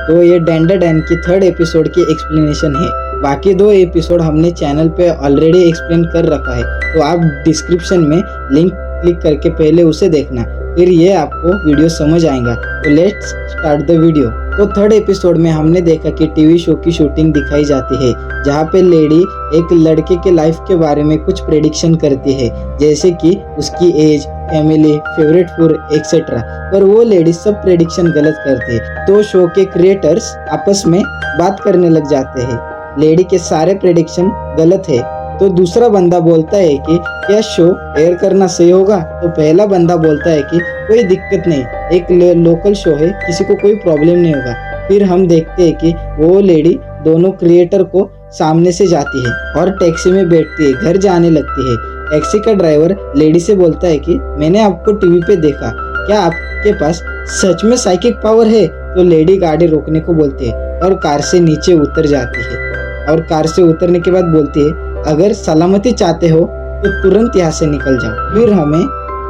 तो ये डैन की 3rd एपिसोड की एक्सप्लेनेशन है। बाकी 2 एपिसोड हमने चैनल पे ऑलरेडी एक्सप्लेन कर रखा है, तो आप डिस्क्रिप्शन में लिंक क्लिक करके पहले उसे देखना, फिर ये आपको वीडियो समझ आएगा। तो लेट्स स्टार्ट द वीडियो। तो 3rd एपिसोड में हमने देखा कि टीवी शो की शूटिंग दिखाई जाती है, जहाँ पे लेडी एक लड़के के लाइफ के बारे में कुछ प्रेडिक्शन करती है, जैसे कि उसकी age, family, favourite food etcetera. पर वो लेडी सब प्रेडिक्शन गलत करती है, तो शो के क्रिएटर्स आपस में बात करने लग जाते हैं। लेडी के सारे प्रेडिक्शन गलत है, तो दूसरा बंदा बोलता है कि क्या शो एयर करना सही होगा? तो पहला बंदा बोलता है कि कोई दिक्कत नहीं, एक लोकल शो है, किसी को कोई प्रॉब्लम नहीं होगा। फिर हम देखते हैं कि वो लेडी दोनों क्रिएटर को सामने से जाती है और टैक्सी में बैठती है, घर जाने लगती है। टैक्सी का ड्राइवर लेडी से बोलता है कि मैंने आपको टीवी पे देखा, क्या आपके पास सच में साइकिक पावर है? तो लेडी गाड़ी रोकने को बोलती है और कार से नीचे उतर जाती है, और कार से उतरने के बाद बोलती है अगर सलामती चाहते हो तो तुरंत यहाँ से निकल जाओ। फिर हमें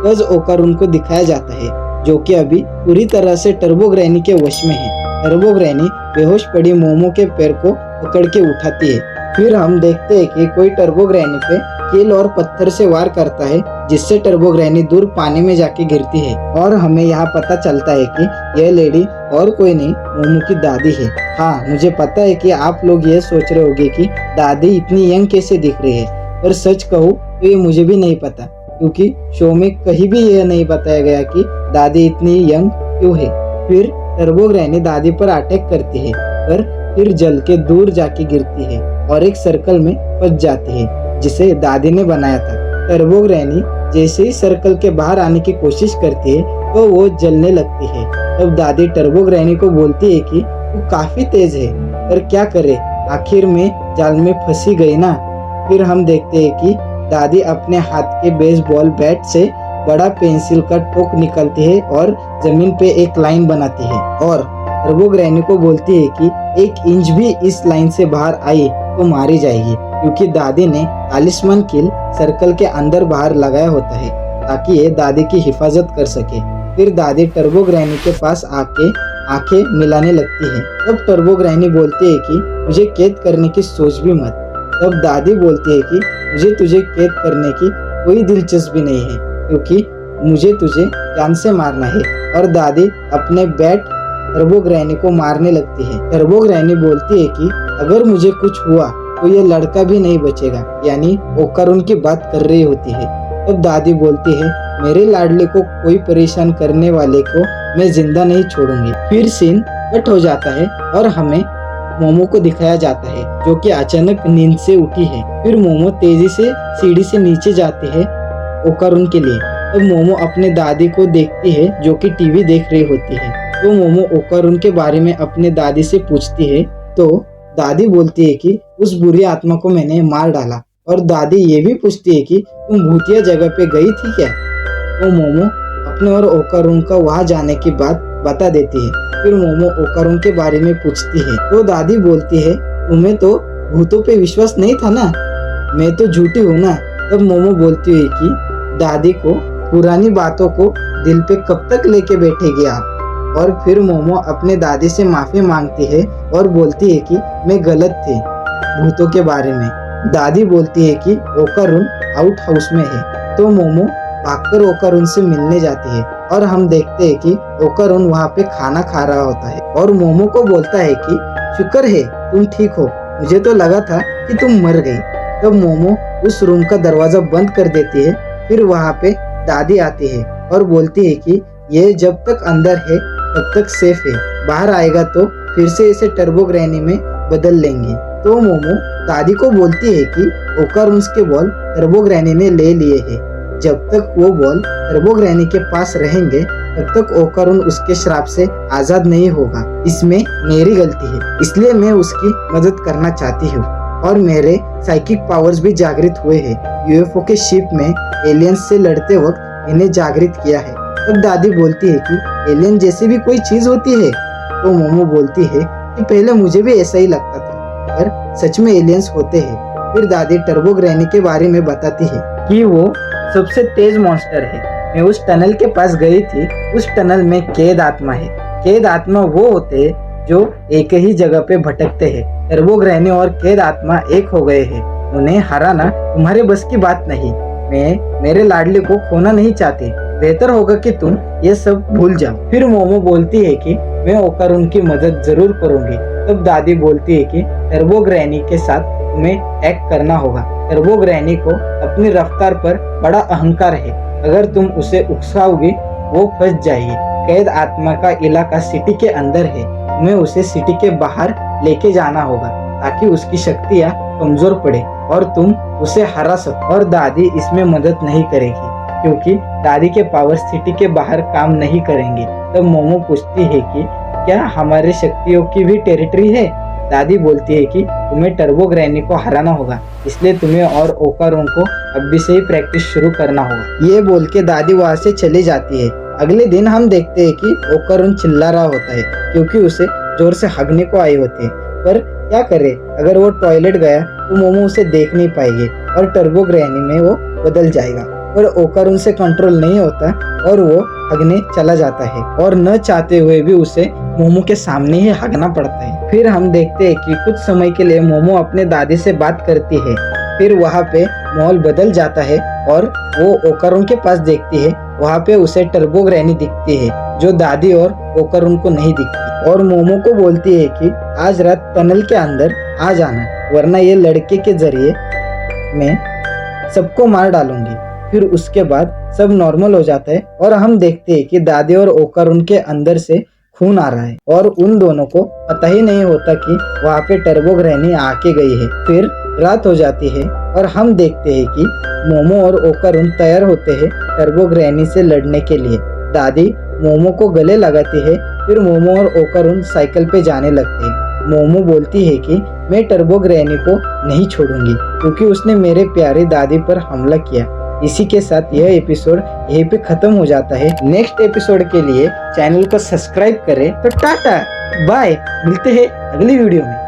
कज ओकारून को दिखाया जाता है, जो कि अभी पूरी तरह से टर्बो ग्रैनी के वश में है। टर्बो ग्रैनी बेहोश पड़ी मोमो के पैर को पकड़ के उठाती है। फिर हम देखते हैं कि कोई टर्बो ग्रैनी पे कील और पत्थर से वार करता है, जिससे टर्बो ग्रैनी दूर पानी में जाके गिरती है। और हमें यहाँ पता चलता है कि यह लेडी और कोई नहीं, मोमो की दादी है। हाँ, मुझे पता है कि आप लोग ये सोच रहे होंगे कि दादी इतनी यंग कैसे दिख रही है, पर सच कहूँ तो ये मुझे भी नहीं पता, क्योंकि शो में कहीं भी यह नहीं बताया गया कि दादी इतनी यंग क्यों है। फिर टर्बो ग्रैनी दादी पर अटैक करती है, पर फिर जल के दूर जाके गिरती है और एक सर्कल में फंस जाती है, जिसे दादी ने बनाया था। टर्बो ग्रैनी जैसे ही सर्कल के बाहर आने की कोशिश करती है तो वो जलने लगती है। तब दादी टर्बो ग्रैनी को बोलती है कि वो काफी तेज है, पर क्या करे, आखिर में जाल में फंसी गई ना। फिर हम देखते हैं कि दादी अपने हाथ के बेसबॉल बैट से बड़ा पेंसिल का टोक निकालती है और जमीन पे एक लाइन बनाती है, और टर्बो ग्रैनी को बोलती है कि 1 इंच भी इस लाइन से बाहर आई तो मारी जाएगी, क्योंकि दादी ने तालिस्मान कील सर्कल के अंदर बाहर लगाया होता है ताकि ये दादी की हिफाजत कर सके। फिर दादी टर्बो ग्रैनी के पास आके आंखें मिलाने लगती है। तब टर्बो ग्रैनी बोलती है कि मुझे कैद करने की सोच भी मत। तब दादी बोलती है कि मुझे तुझे कैद करने की कोई दिलचस्पी नहीं है, क्योंकि मुझे तुझे जान से मारना है। और दादी अपने बैट टर्बो ग्रैनी को मारने लगती है। टर्बो ग्रैनी बोलती है कि अगर मुझे कुछ हुआ तो ये लड़का भी नहीं बचेगा, यानी ओकारून की बात कर रही होती है। तब दादी बोलती है मेरे लाडले को कोई परेशान करने वाले को मैं जिंदा नहीं छोड़ूंगी। फिर सीन कट हो जाता है और हमें मोमो को दिखाया जाता है, जो कि अचानक नींद से उठी है। फिर मोमो तेजी से सीढ़ी से नीचे जाती है ओकारून के लिए। तब मोमो अपने दादी को देखती है, जो कि टीवी देख रही होती है। तो मोमो ओकारून के बारे में अपने दादी से पूछती है, तो दादी बोलती है कि उस बुरी आत्मा को मैंने मार डाला। और दादी ये भी पूछती है कि तुम भूतिया जगह पे गई थी क्या? तो मोमो अपने और ओकारून का वहां जाने की बात बता देती है। फिर मोमो ओकारून के बारे में पूछती है, तो दादी बोलती है तुम्हें तो भूतों पे विश्वास नहीं था ना, मैं तो झूठी हूँ ना। तब मोमो बोलती है कि दादी को पुरानी बातों को दिल पे कब तक लेके बैठेगी आप। और फिर मोमो अपने दादी से माफी मांगती है और बोलती है कि मैं गलत थी भूतों के बारे में। दादी बोलती है कि ओकारून आउट हाउस में है। तो मोमो भागकर ओकारून से मिलने जाती है, और हम देखते हैं कि ओकारून वहाँ पे खाना खा रहा होता है और मोमो को बोलता है कि शुक्र है तुम ठीक हो, मुझे तो लगा था कि तुम मर गई। तब मोमो उस रूम का दरवाजा बंद कर देती है। फिर वहाँ पे दादी आती है और बोलती है कि ये जब तक अंदर है तब तक सेफ है, बाहर आएगा तो फिर से इसे टर्बो ग्रैनी में बदल लेंगे। तो मोमो दादी को बोलती है कि ओकारून के बॉल टर्बो ग्रैनी ने ले लिए हैं, जब तक वो बॉल टर्बो ग्रैनी के पास रहेंगे तब तक ओकारून उसके श्राप से आजाद नहीं होगा। इसमें मेरी गलती है, इसलिए मैं उसकी मदद करना चाहती हूँ। और मेरे साइकिक पावर्स भी जागृत हुए हैं। यूएफओ के शिप में एलियंस से लड़ते वक्त इन्हें जागृत किया है। तब दादी बोलती है कि एलियन जैसी भी कोई चीज होती है? तो मोमो बोलती है कि पहले मुझे भी ऐसा ही लगता था, पर सच में एलियंस होते हैं। फिर दादी टर्बो ग्रैनी के बारे में बताती है कि वो सबसे तेज मॉन्स्टर है। मैं उस टनल के पास गई थी, उस टनल में कैद आत्मा है। कैद आत्मा वो होते हैं जो एक ही जगह पे भटकते हैं। टर्बो ग्रैनी और कैद आत्मा एक हो गए हैं। उन्हें हराना तुम्हारे बस की बात नहीं। मैं मेरे लाडली को खोना नहीं चाहती। बेहतर होगा कि तुम ये सब भूल जाओ। फिर मोमो बोलती है कि मैं होकर उनकी मदद जरूर करूंगी। तब दादी बोलती है कि टर्बो ग्रैनी के साथ तुम्हें एक्ट करना होगा। टर्बो ग्रैनी को अपनी रफ्तार पर बड़ा अहंकार है। अगर तुम उसे उकसाओगी वो फंस जाएगी। कैद आत्मा का इलाका सिटी के अंदर है। तुम्हें उसे सिटी के बाहर लेके जाना होगा ताकि उसकी शक्तियाँ कमजोर पड़े और तुम उसे हरा सको। और दादी इसमें मदद नहीं करेगी क्योंकि दादी के पावर सिटी के बाहर काम नहीं करेंगे। तब मोमो पूछती है कि क्या हमारे शक्तियों की भी टेरिटरी है? दादी बोलती है कि तुम्हें टर्बो ग्रैनी को हराना होगा, इसलिए तुम्हें और ओकारों को अभी से ही प्रैक्टिस शुरू करना होगा। ये बोल के दादी वहाँ से चली जाती है। अगले दिन हम देखते हैं कि ओकारुन चिल्ला रहा होता है क्योंकि उसे जोर से हगने को आई होती है। पर क्या करे, अगर वो टॉयलेट गया तो मोमो उसे देख नहीं पाएगी और टर्बो ग्रैनी में वो बदल जाएगा। पर ओकारुन से कंट्रोल नहीं होता और वो हगने चला जाता है और न चाहते हुए भी उसे मोमो के सामने ही हगना पड़ता है। फिर हम देखते हैं कि कुछ समय के लिए मोमो अपने दादी से बात करती है। फिर वहाँ पे माहौल बदल जाता है और वो ओकारुन के पास देखती है। वहाँ पे उसे टर्बो ग्रैनी दिखती है जो दादी और ओकारुन को नहीं दिखती और मोमो को बोलती है कि आज रात टनल के अंदर आ जाना, वरना ये लड़के के जरिए मैं सबको मार डालूंगी। फिर उसके बाद सब नॉर्मल हो जाता है और हम देखते हैं कि दादी और ओकारुन के अंदर से खून आ रहा है और उन दोनों को पता ही नहीं होता कि वहाँ पे टर्बो ग्रैनी आके गई है। फिर रात हो जाती है और हम देखते हैं कि मोमो और ओकारुन तैयार होते हैं टर्बो ग्रैनी से लड़ने के लिए। दादी मोमो को गले लगाती है। फिर मोमो और ओकारुन साइकिल पे जाने लगते हैं। मोमो बोलती है कि मैं टर्बो ग्रैनी को नहीं छोड़ूंगी क्योंकि उसने मेरे प्यारी दादी पर हमला किया। इसी के साथ यह एपिसोड यहीं पे खत्म हो जाता है। नेक्स्ट एपिसोड के लिए चैनल को सब्सक्राइब करें। तो टाटा बाय, मिलते हैं अगली वीडियो में।